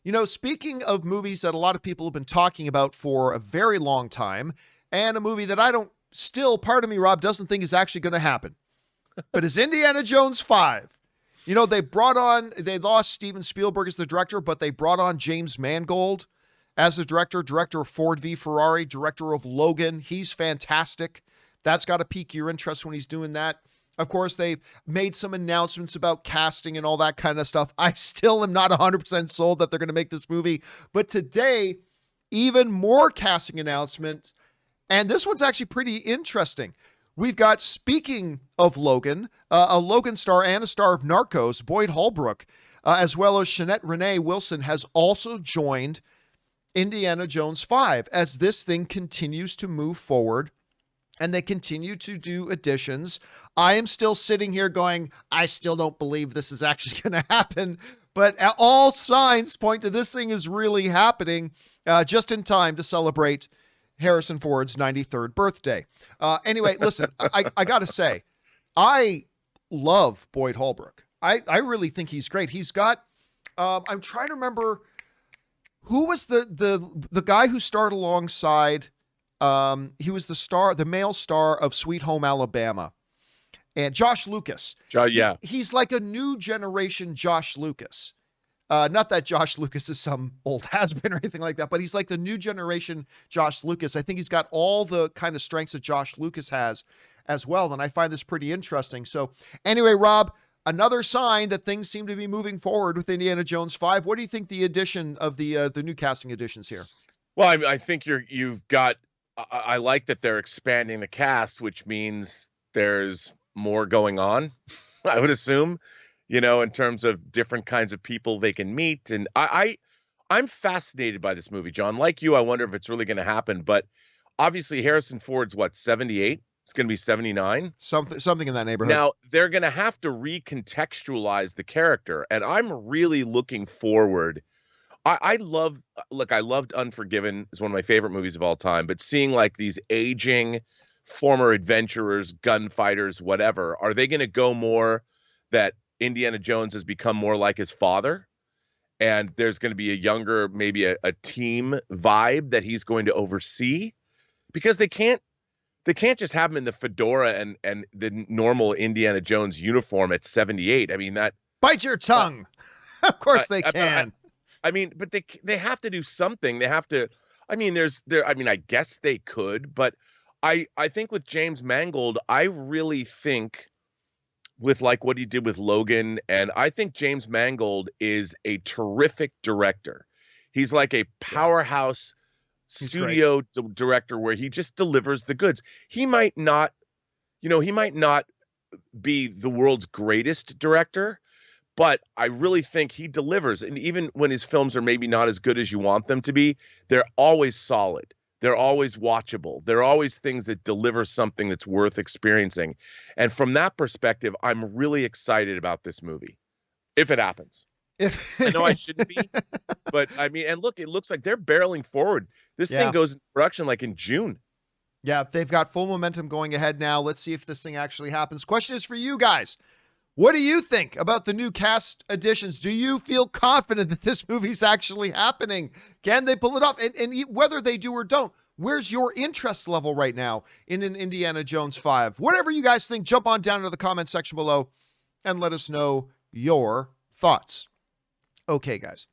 You know, speaking of movies that a lot of people have been talking about for a very long time, and a movie that I don't still, part of me, Rob, doesn't think is actually going to happen, but is Indiana Jones 5. You know, they lost Steven Spielberg as the director, but they brought on James Mangold as the director of Ford v Ferrari, director of Logan. He's fantastic. That's got to pique your interest when he's doing that. Of course, they've made some announcements about casting and all that kind of stuff. I still am not 100% sold that they're going to make this movie. But today, even more casting announcements. And this one's actually pretty interesting. We've got, speaking of Logan, a Logan star and a star of Narcos, Boyd Holbrook, as well as Jeanette Renee Wilson, has also joined Indiana Jones 5 as this thing continues to move forward. And they continue to do additions. I am still sitting here going, I still don't believe this is actually going to happen. But all signs point to this thing is really happening just in time to celebrate Harrison Ford's 93rd birthday. Anyway, listen, I got to say, I love Boyd Holbrook. I really think he's great. He's got, I'm trying to remember, who was the guy who starred alongside. He was the male star of Sweet Home Alabama, and Josh Lucas. Yeah. He's like a new generation Josh Lucas. Not that Josh Lucas is some old has-been or anything like that, but he's like the new generation Josh Lucas. I think he's got all the kind of strengths that Josh Lucas has as well. And I find this pretty interesting. So anyway, Rob, another sign that things seem to be moving forward with Indiana Jones 5. What do you think the addition of the new casting additions here? Well, I think you've got, I like that they're expanding the cast, which means there's more going on, I would assume, you know, in terms of different kinds of people they can meet. And I'm fascinated by this movie, John. Like you, I wonder if it's really going to happen. But obviously, Harrison Ford's, 78? It's going to be 79? Something in that neighborhood. Now, they're going to have to recontextualize the character. And I'm really looking forward. I loved Unforgiven. Is one of my favorite movies of all time, but seeing like these aging former adventurers, gunfighters, whatever, are they going to go more that Indiana Jones has become more like his father? And there's going to be a younger, maybe a team vibe that he's going to oversee, because they can't just have him in the fedora and the normal Indiana Jones uniform at 78. I mean, that bite your tongue. Of course they can. I mean, but they have to do something. They have to. I mean, I guess they could, but I think with James Mangold, I really think with like what he did with Logan, and I think James Mangold is a terrific director. He's like a powerhouse studio director where he just delivers the goods. He might not be the world's greatest director, but I really think he delivers. And even when his films are maybe not as good as you want them to be, they're always solid. They're always watchable. They're always things that deliver something that's worth experiencing. And from that perspective, I'm really excited about this movie, if it happens. I know I shouldn't be, but I mean, and look, it looks like they're barreling forward. This thing goes into production like in June. Yeah, they've got full momentum going ahead now. Let's see if this thing actually happens. Question is for you guys. What do you think about the new cast additions? Do you feel confident that this movie's actually happening? Can they pull it off? And whether they do or don't, where's your interest level right now in an Indiana Jones 5? Whatever you guys think, jump on down into the comment section below and let us know your thoughts. Okay, guys.